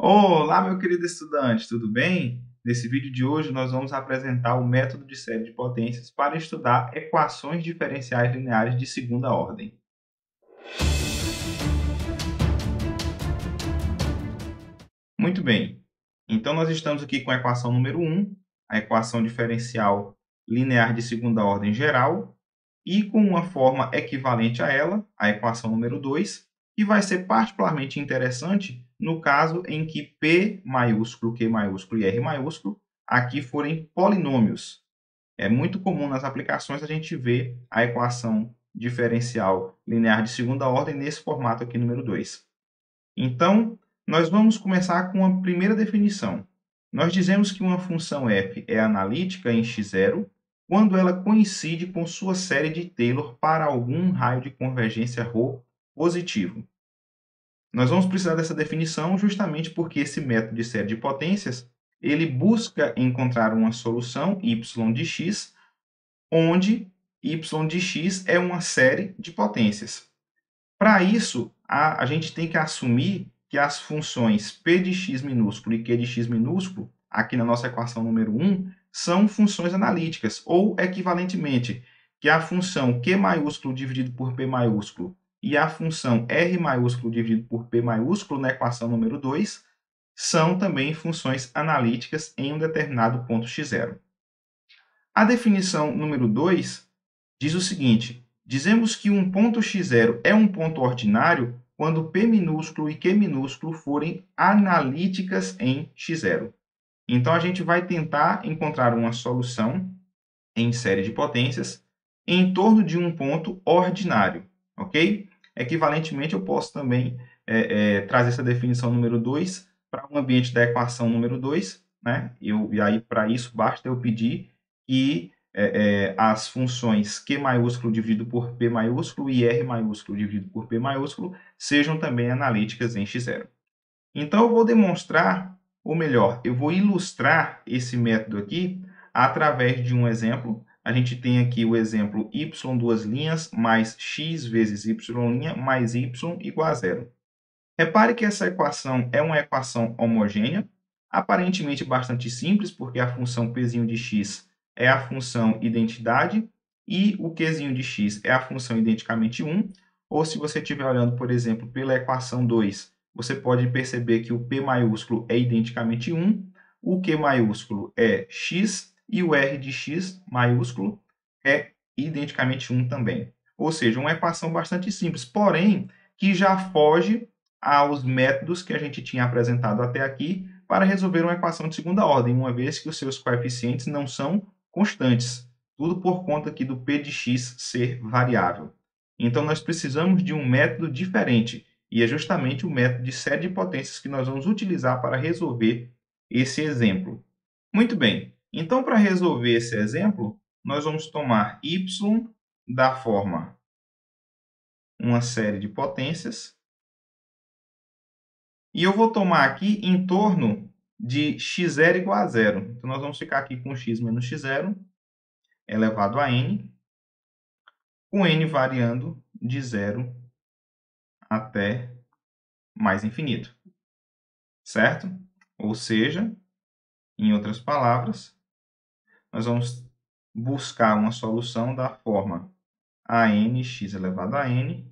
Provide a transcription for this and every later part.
Olá, meu querido estudante, tudo bem? Nesse vídeo de hoje, nós vamos apresentar o método de série de potências para estudar equações diferenciais lineares de segunda ordem. Muito bem, então nós estamos aqui com a equação número 1, a equação diferencial linear de segunda ordem geral, e com uma forma equivalente a ela, a equação número 2, que vai ser particularmente interessante no caso em que P maiúsculo, Q maiúsculo e R maiúsculo aqui forem polinômios. É muito comum nas aplicações a gente ver a equação diferencial linear de segunda ordem nesse formato aqui, número 2. Então, nós vamos começar com a primeira definição. Nós dizemos que uma função f é analítica em x0 quando ela coincide com sua série de Taylor para algum raio de convergência ρ positivo. Nós vamos precisar dessa definição justamente porque esse método de série de potências ele busca encontrar uma solução y de x, onde y de x é uma série de potências. Para isso, a gente tem que assumir que as funções p de x minúsculo e q de x minúsculo, aqui na nossa equação número 1, são funções analíticas, ou equivalentemente, que a função q maiúsculo dividido por p maiúsculo e a função r maiúsculo dividido por p maiúsculo na equação número 2 são também funções analíticas em um determinado ponto x0. A definição número 2 diz o seguinte: dizemos que um ponto x0 é um ponto ordinário quando p minúsculo e q minúsculo forem analíticas em x0. Então, a gente vai tentar encontrar uma solução em série de potências em torno de um ponto ordinário, ok? Equivalentemente, eu posso também trazer essa definição número 2 para um ambiente da equação número 2, né? E aí, para isso, basta eu pedir que as funções Q maiúsculo dividido por P maiúsculo e R maiúsculo dividido por P maiúsculo sejam também analíticas em x0. Então, eu vou demonstrar, ou melhor, eu vou ilustrar esse método aqui através de um exemplo. A gente tem aqui o exemplo y duas linhas mais x vezes y' mais y igual a zero. Repare que essa equação é uma equação homogênea, aparentemente bastante simples, porque a função p de x é a função identidade e o q de x é a função identicamente 1. Ou se você estiver olhando, por exemplo, pela equação 2, você pode perceber que o p maiúsculo é identicamente 1, o q maiúsculo é x e o r de x maiúsculo é identicamente 1 também. Ou seja, uma equação bastante simples, porém que já foge aos métodos que a gente tinha apresentado até aqui para resolver uma equação de segunda ordem, uma vez que os seus coeficientes não são constantes, tudo por conta aqui do p de x ser variável. Então, nós precisamos de um método diferente, e é justamente o método de série de potências que nós vamos utilizar para resolver esse exemplo. Muito bem, então para resolver esse exemplo, nós vamos tomar y da forma uma série de potências, e eu vou tomar aqui em torno de x0 igual a zero. Então, nós vamos ficar aqui com x menos x0 elevado a n, com n variando de 0 até mais infinito. Certo? Ou seja, em outras palavras, nós vamos buscar uma solução da forma ANx elevado a n,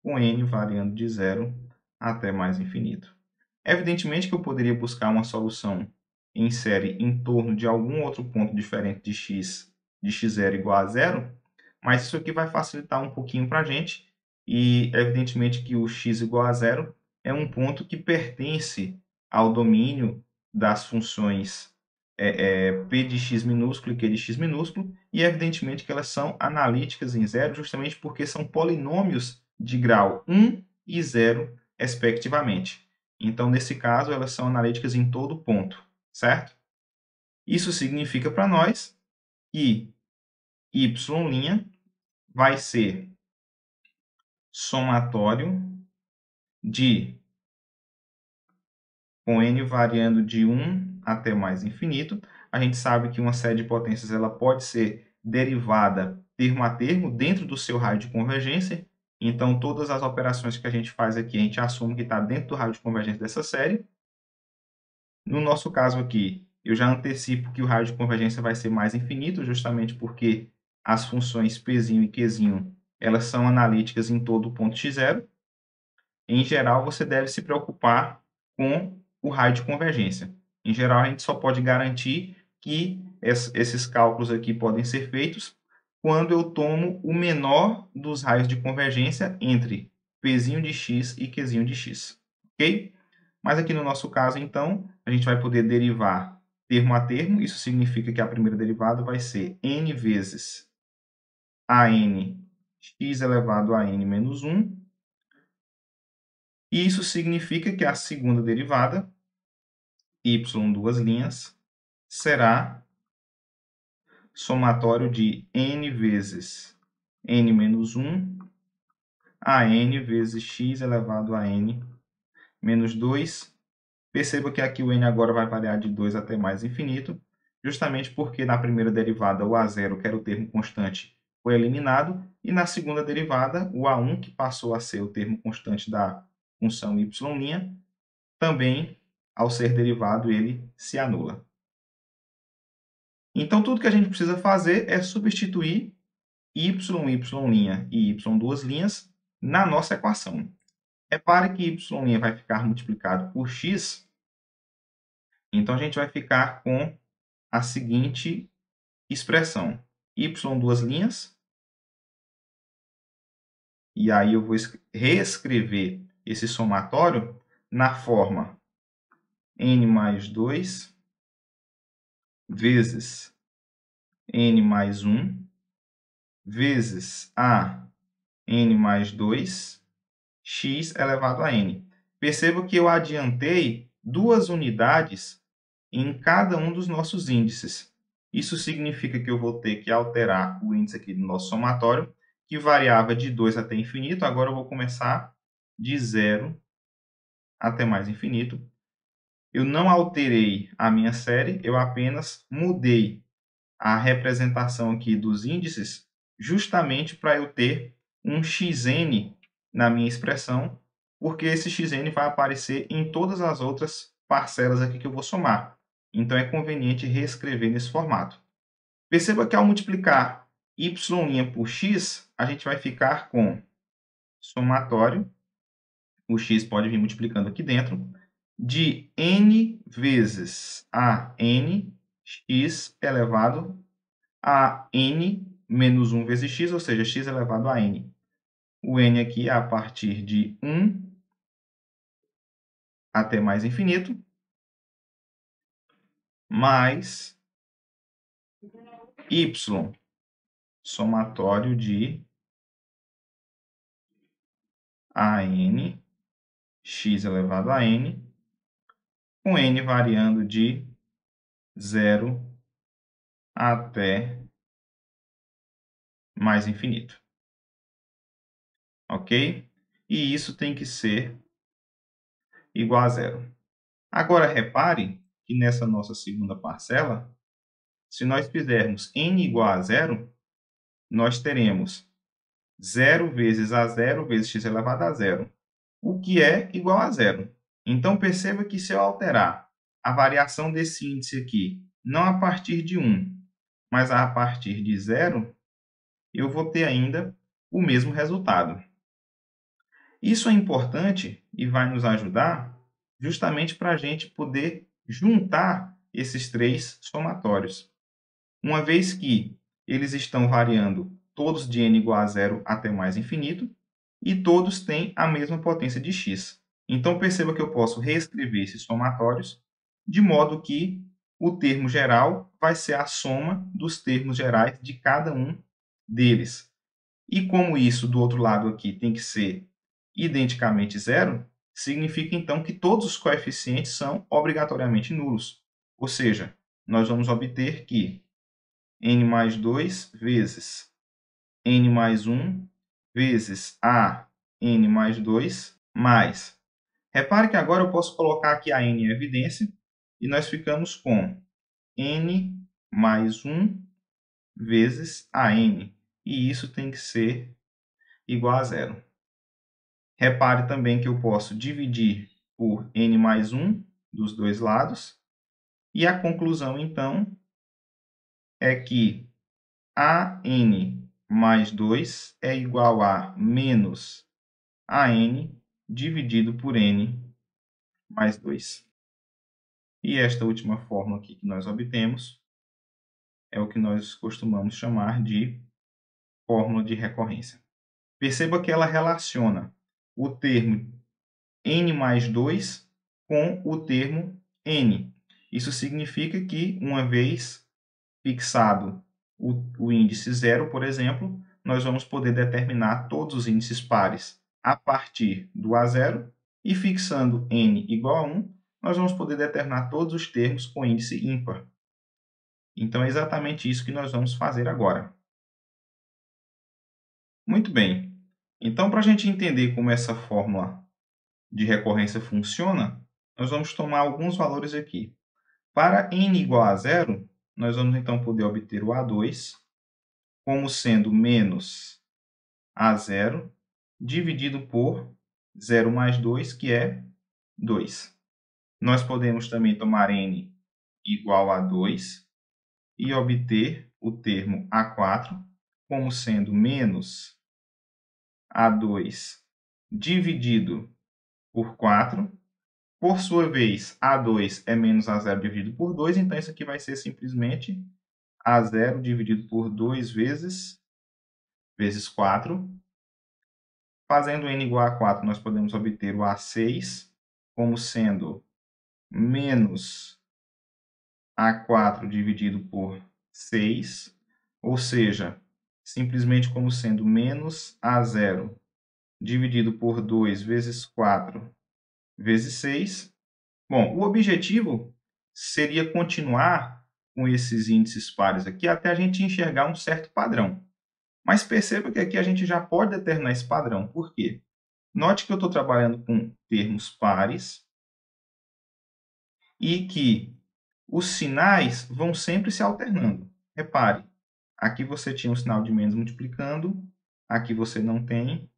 com n variando de 0 até mais infinito. Evidentemente que eu poderia buscar uma solução em série em torno de algum outro ponto diferente de x0 igual a zero, mas isso aqui vai facilitar um pouquinho para a gente, e evidentemente que o x igual a zero é um ponto que pertence ao domínio das funções p de x minúsculo e q de x minúsculo, e evidentemente que elas são analíticas em zero, justamente porque são polinômios de grau 1 e 0, respectivamente. Então, nesse caso, elas são analíticas em todo ponto, certo? Isso significa para nós que y' vai ser somatório de, com n variando de 1 até mais infinito. A gente sabe que uma série de potências ela pode ser derivada termo a termo dentro do seu raio de convergência. Então, todas as operações que a gente faz aqui, a gente assume que está dentro do raio de convergência dessa série. No nosso caso aqui, eu já antecipo que o raio de convergência vai ser mais infinito, justamente porque as funções P e Q elas são analíticas em todo o ponto x0. Em geral, você deve se preocupar com o raio de convergência. Em geral, a gente só pode garantir que esses cálculos aqui podem ser feitos quando eu tomo o menor dos raios de convergência entre P de x e Q de x. Ok? Mas aqui no nosso caso, então, a gente vai poder derivar termo a termo. Isso significa que a primeira derivada vai ser n vezes an x elevado a n menos 1. E isso significa que a segunda derivada, y duas linhas, será somatório de n vezes n menos 1 a n vezes x elevado a n menos 2. Perceba que aqui o n agora vai variar de 2 até mais infinito, justamente porque na primeira derivada o a0, que era o termo constante, foi eliminado, e na segunda derivada o a1, que passou a ser o termo constante da função y', também, ao ser derivado, ele se anula. Então, tudo que a gente precisa fazer é substituir y', y' e y duas linhas na nossa equação. Repare que y' vai ficar multiplicado por x, então a gente vai ficar com a seguinte expressão: y duas linhas, e aí eu vou reescrever esse somatório na forma n mais 2 vezes n mais 1 vezes a n mais 2 x elevado a n. Perceba que eu adiantei 2 unidades em cada um dos nossos índices. Isso significa que eu vou ter que alterar o índice aqui do nosso somatório, que variava de 2 até infinito. Agora eu vou começar de 0 até mais infinito. Eu não alterei a minha série, eu apenas mudei a representação aqui dos índices justamente para eu ter um xn na minha expressão, porque esse xn vai aparecer em todas as outras parcelas aqui que eu vou somar. Então, é conveniente reescrever nesse formato. Perceba que ao multiplicar y' por x, a gente vai ficar com somatório, o x pode vir multiplicando aqui dentro, de n vezes a n x elevado a n menos 1 vezes x, ou seja, x elevado a n. O n aqui é a partir de 1 até mais infinito, mais y, somatório de an x elevado a n, com n variando de 0 até mais infinito. Ok? E isso tem que ser igual a zero. Agora, repare que nessa nossa segunda parcela, se nós fizermos n igual a zero, nós teremos 0 vezes a0 vezes x elevado a zero, o que é igual a zero. Então, perceba que se eu alterar a variação desse índice aqui, não a partir de 1, mas a partir de 0, eu vou ter ainda o mesmo resultado. Isso é importante e vai nos ajudar justamente para a gente poder juntar esses três somatórios. Uma vez que eles estão variando todos de n igual a zero até mais infinito, e todos têm a mesma potência de x. Então, perceba que eu posso reescrever esses somatórios de modo que o termo geral vai ser a soma dos termos gerais de cada um deles. E como isso do outro lado aqui tem que ser identicamente zero, significa então que todos os coeficientes são obrigatoriamente nulos. Ou seja, nós vamos obter que n mais 2 vezes n mais 1 vezes a n mais 2 mais. Repare que agora eu posso colocar aqui a n em evidência e nós ficamos com n mais 1 vezes a n. E isso tem que ser igual a zero. Repare também que eu posso dividir por n mais 1 dos dois lados E a conclusão, então, é que AN mais 2 é igual a menos AN dividido por N mais 2. E esta última fórmula aqui que nós obtemos é o que nós costumamos chamar de fórmula de recorrência. Perceba que ela relaciona o termo N mais 2 com o termo N. Isso significa que, uma vez fixado o índice 0, por exemplo, nós vamos poder determinar todos os índices pares a partir do A0 e fixando N igual a 1, nós vamos poder determinar todos os termos com índice ímpar. Então, é exatamente isso que nós vamos fazer agora. Muito bem. Então, para a gente entender como essa fórmula de recorrência funciona, nós vamos tomar alguns valores aqui. Para n igual a 0, nós vamos então poder obter o A2 como sendo menos A0 dividido por 0 mais 2, que é 2. Nós podemos também tomar n igual a 2 e obter o termo A4 como sendo menos A2 dividido por 4. Por sua vez, A2 é menos A0 dividido por 2, então isso aqui vai ser simplesmente A0 dividido por 2 vezes 4. Fazendo n igual a 4, nós podemos obter o A6 como sendo menos A4 dividido por 6, ou seja, simplesmente como sendo menos A0 dividido por 2 vezes 4 vezes 6. Bom, o objetivo seria continuar com esses índices pares aqui até a gente enxergar um certo padrão. Mas perceba que aqui a gente já pode determinar esse padrão. Por quê? Note que eu estou trabalhando com termos pares e que os sinais vão sempre se alternando. Repare, aqui você tinha um sinal de menos multiplicando, aqui você não tem,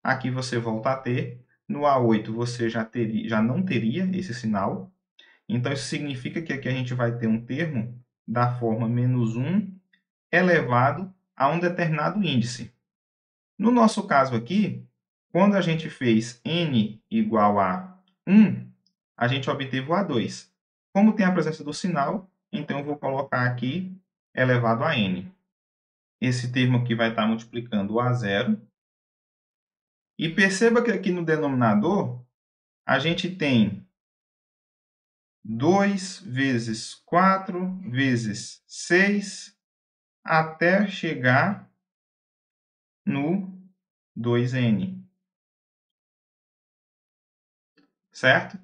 aqui você volta a ter. No A8 você já não teria esse sinal. Então, isso significa que aqui a gente vai ter um termo da forma menos 1 elevado a um determinado índice. No nosso caso aqui, quando a gente fez n igual a 1, a gente obteve o A2. Como tem a presença do sinal, então eu vou colocar aqui elevado a n. Esse termo aqui vai estar multiplicando o A0. E perceba que aqui no denominador, a gente tem 2 vezes 4 vezes 6 até chegar no 2n. Certo?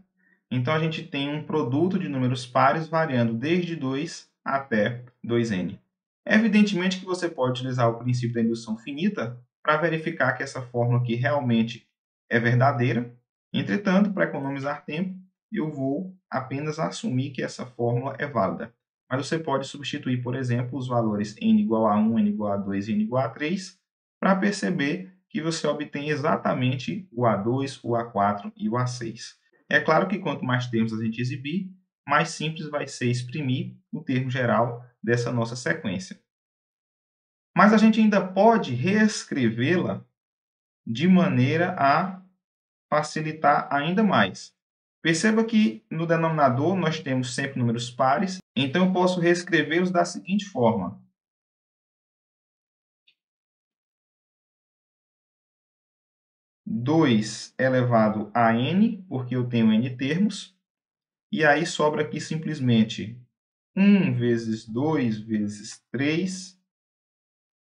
Então, a gente tem um produto de números pares variando desde 2 até 2n. Evidentemente que você pode utilizar o princípio da indução finita para verificar que essa fórmula aqui realmente é verdadeira. Entretanto, para economizar tempo, eu vou apenas assumir que essa fórmula é válida. Mas você pode substituir, por exemplo, os valores n igual a 1, n igual a 2 e n igual a 3 para perceber que você obtém exatamente o A2, o A4 e o A6. É claro que quanto mais termos a gente exibir, mais simples vai ser exprimir o termo geral dessa nossa sequência. Mas a gente ainda pode reescrevê-la de maneira a facilitar ainda mais. Perceba que no denominador nós temos sempre números pares, então eu posso reescrevê-los da seguinte forma. 2 elevado a n, porque eu tenho n termos, e aí sobra aqui simplesmente 1 vezes 2 vezes 3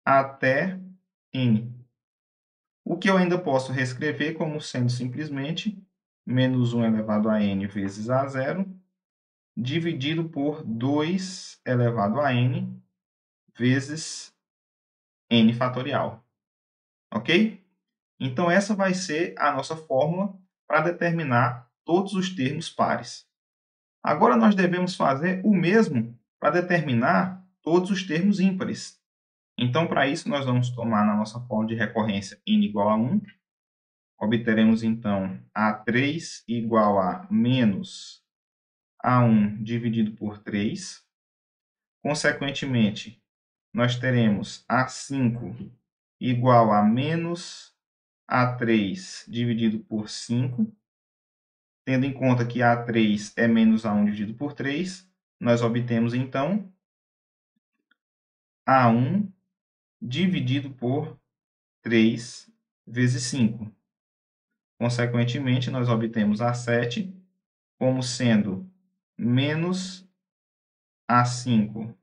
até n. O que eu ainda posso reescrever como sendo simplesmente menos 1 elevado a n vezes A0, dividido por 2 elevado a n vezes n fatorial. Ok? Então, essa vai ser a nossa fórmula para determinar todos os termos pares. Agora, nós devemos fazer o mesmo para determinar todos os termos ímpares. Então, para isso, nós vamos tomar na nossa fórmula de recorrência n igual a 1. Obteremos, então, A3 igual a menos A1 dividido por 3. Consequentemente, nós teremos A5 igual a menos A3 dividido por 5. Tendo em conta que A3 é menos A1 dividido por 3, nós obtemos, então, A1 dividido por 3 vezes 5. Consequentemente, nós obtemos A7 como sendo menos A5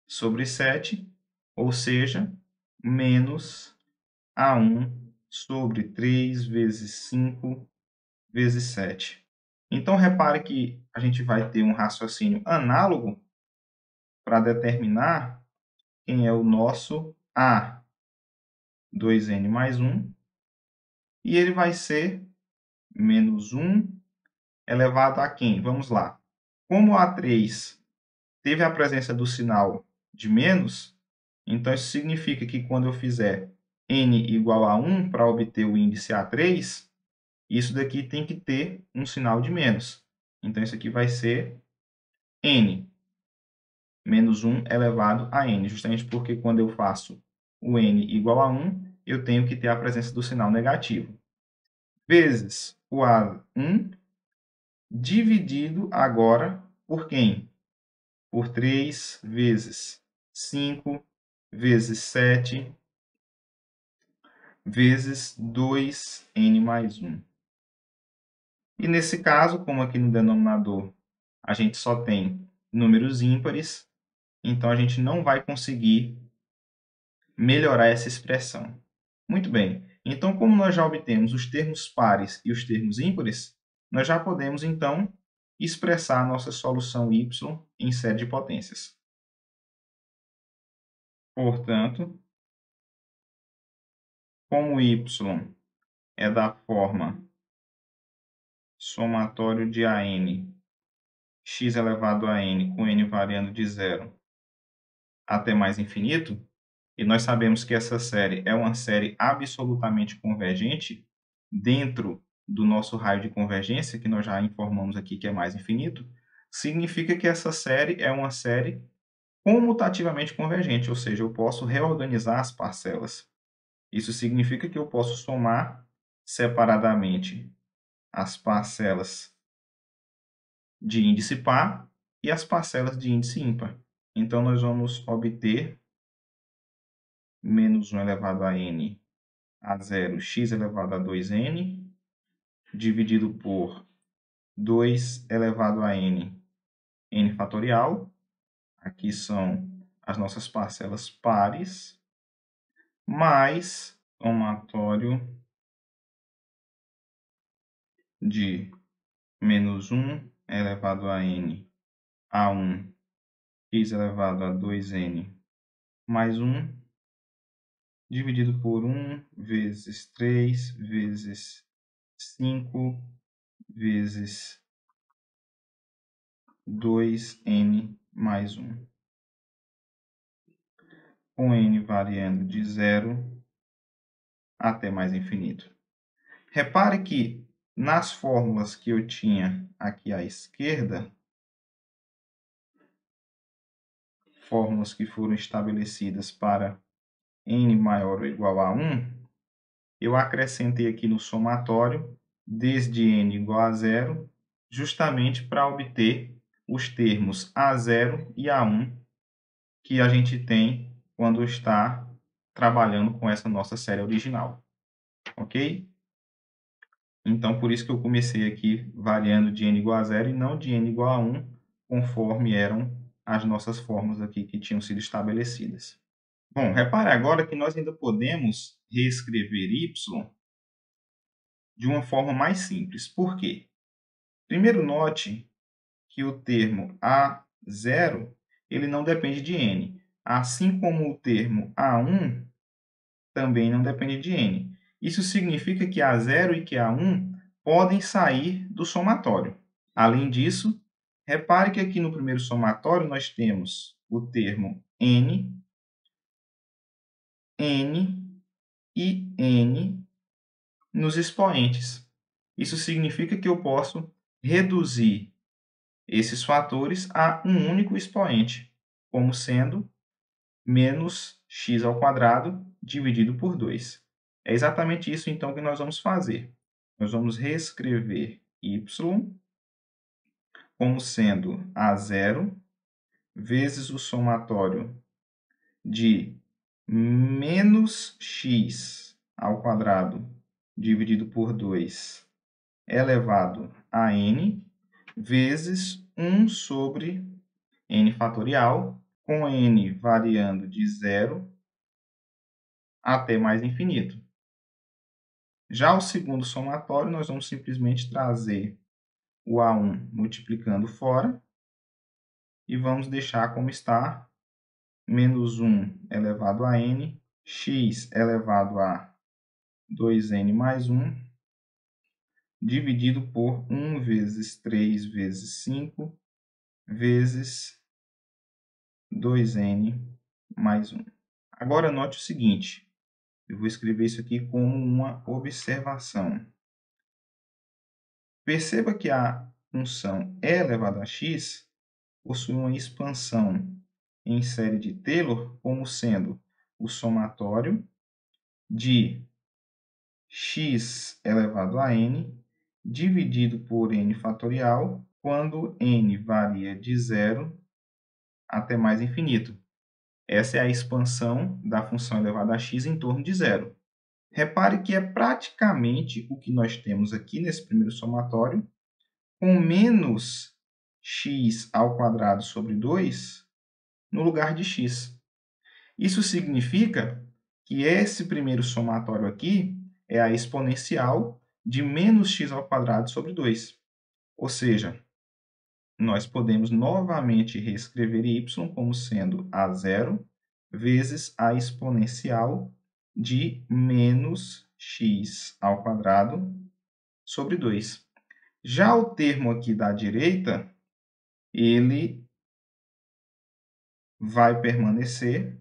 sobre 7, ou seja, menos A1 sobre 3 vezes 5 vezes 7. Então, repare que a gente vai ter um raciocínio análogo para determinar quem é o nosso A, 2n mais 1, e ele vai ser menos 1 elevado a quem? Vamos lá. Como o A3 teve a presença do sinal de menos, então isso significa que quando eu fizer n igual a 1 para obter o índice A3, isso daqui tem que ter um sinal de menos. Então, isso aqui vai ser n, menos 1 elevado a n, justamente porque quando eu faço o n igual a 1, eu tenho que ter a presença do sinal negativo, vezes o A1, dividido agora por quem? Por 3 vezes 5 vezes 7 vezes 2n mais 1. E nesse caso, como aqui no denominador a gente só tem números ímpares, então a gente não vai conseguir melhorar essa expressão. Muito bem, então como nós já obtemos os termos pares e os termos ímpares, nós já podemos então expressar a nossa solução y em série de potências. Portanto, como y é da forma somatório de AN, x elevado a n, com n variando de 0 até mais infinito, e nós sabemos que essa série é uma série absolutamente convergente dentro do nosso raio de convergência, que nós já informamos aqui que é mais infinito, significa que essa série é uma série comutativamente convergente, ou seja, eu posso reorganizar as parcelas. Isso significa que eu posso somar separadamente as parcelas de índice par e as parcelas de índice ímpar. Então, nós vamos obter menos 1 elevado a n a 0, x elevado a 2n, dividido por 2 elevado a n, n fatorial. Aqui são as nossas parcelas pares, mais somatório de menos 1 elevado a n a 1, x elevado a 2n, mais 1, dividido por 1 vezes 3 vezes 5 vezes 2n mais 1. Com n variando de 0 até mais infinito. Repare que nas fórmulas que eu tinha aqui à esquerda, fórmulas que foram estabelecidas para n maior ou igual a 1, eu acrescentei aqui no somatório, desde n igual a 0, justamente para obter os termos A0 e A1 que a gente tem quando está trabalhando com essa nossa série original. Ok? Então, por isso que eu comecei aqui variando de n igual a 0 e não de n igual a 1, conforme eram as nossas fórmulas aqui que tinham sido estabelecidas. Bom, repare agora que nós ainda podemos reescrever y de uma forma mais simples. Por quê? Primeiro, note que o termo A0 ele não depende de n, assim como o termo A1 também não depende de n. Isso significa que A0 e que A1 podem sair do somatório. Além disso, repare que aqui no primeiro somatório nós temos o termo n, n e n nos expoentes. Isso significa que eu posso reduzir esses fatores a um único expoente, como sendo menos x ao quadrado dividido por 2. É exatamente isso, então, que nós vamos fazer. Nós vamos reescrever y como sendo A0 vezes o somatório de menos x ao quadrado dividido por 2 elevado a n vezes 1 sobre n fatorial, com n variando de 0 até mais infinito. Já o segundo somatório, nós vamos simplesmente trazer o A1 multiplicando fora e vamos deixar como está, menos 1 elevado a n, x elevado a 2n mais 1, dividido por 1 vezes 3 vezes 5, vezes 2n mais 1. Agora, note o seguinte, eu vou escrever isso aqui como uma observação. Perceba que a função e elevado a x possui uma expansão em série de Taylor como sendo o somatório de x elevado a n dividido por n fatorial, quando n varia de 0 até mais infinito. Essa é a expansão da função elevada a x em torno de 0. Repare que é praticamente o que nós temos aqui nesse primeiro somatório, com menos x ao quadrado sobre 2 no lugar de x. Isso significa que esse primeiro somatório aqui é a exponencial de menos x ao quadrado sobre 2. Ou seja, nós podemos novamente reescrever y como sendo A0 vezes a exponencial de menos x ao quadrado sobre 2. Já o termo aqui da direita, ele vai permanecer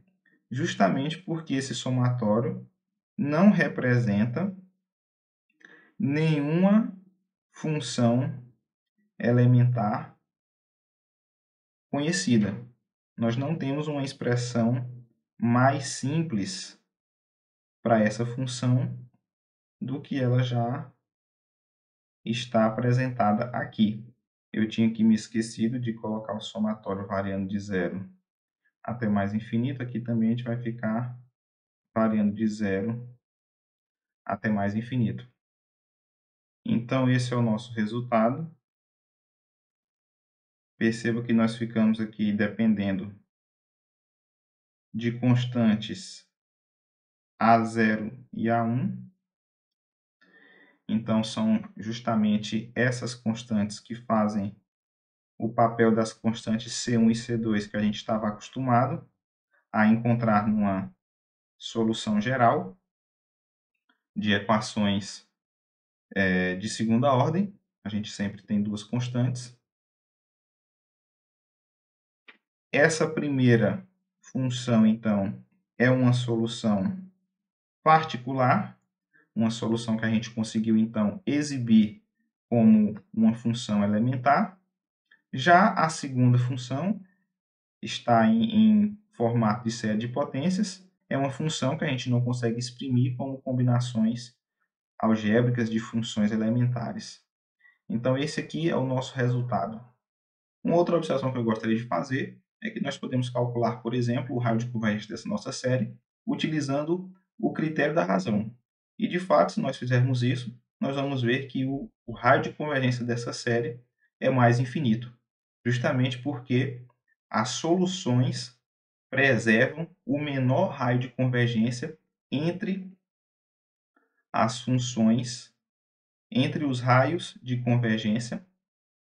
justamente porque esse somatório não representa nenhuma função elementar conhecida. Nós não temos uma expressão mais simples para essa função do que ela já está apresentada aqui. Eu tinha aqui me esquecido de colocar o somatório variando de 0 até mais infinito. Aqui também a gente vai ficar variando de 0 até mais infinito. Então, esse é o nosso resultado. Perceba que nós ficamos aqui dependendo de constantes A0 e A1. Então, são justamente essas constantes que fazem o papel das constantes C1 e C2 que a gente estava acostumado a encontrar numa solução geral de equações de segunda ordem. A gente sempre tem duas constantes. Essa primeira função, então, é uma solução particular, uma solução que a gente conseguiu, então, exibir como uma função elementar. Já a segunda função está em formato de série de potências, é uma função que a gente não consegue exprimir como combinações algébricas de funções elementares. Então, esse aqui é o nosso resultado. Uma outra observação que eu gostaria de fazer é que nós podemos calcular, por exemplo, o raio de convergência dessa nossa série utilizando o critério da razão. E, de fato, se nós fizermos isso, nós vamos ver que o raio de convergência dessa série é mais infinito, justamente porque as soluções preservam o menor raio de convergência entre as funções, entre os raios de convergência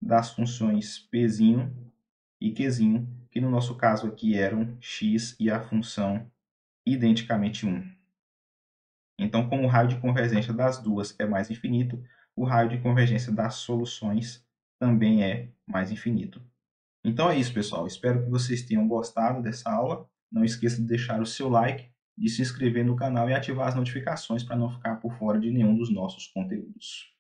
das funções P' e Q', que no nosso caso aqui eram x e a função identicamente 1. Então, como o raio de convergência das duas é mais infinito, o raio de convergência das soluções também é mais infinito. Então é isso, pessoal. Espero que vocês tenham gostado dessa aula. Não esqueça de deixar o seu like, de se inscrever no canal e ativar as notificações para não ficar por fora de nenhum dos nossos conteúdos.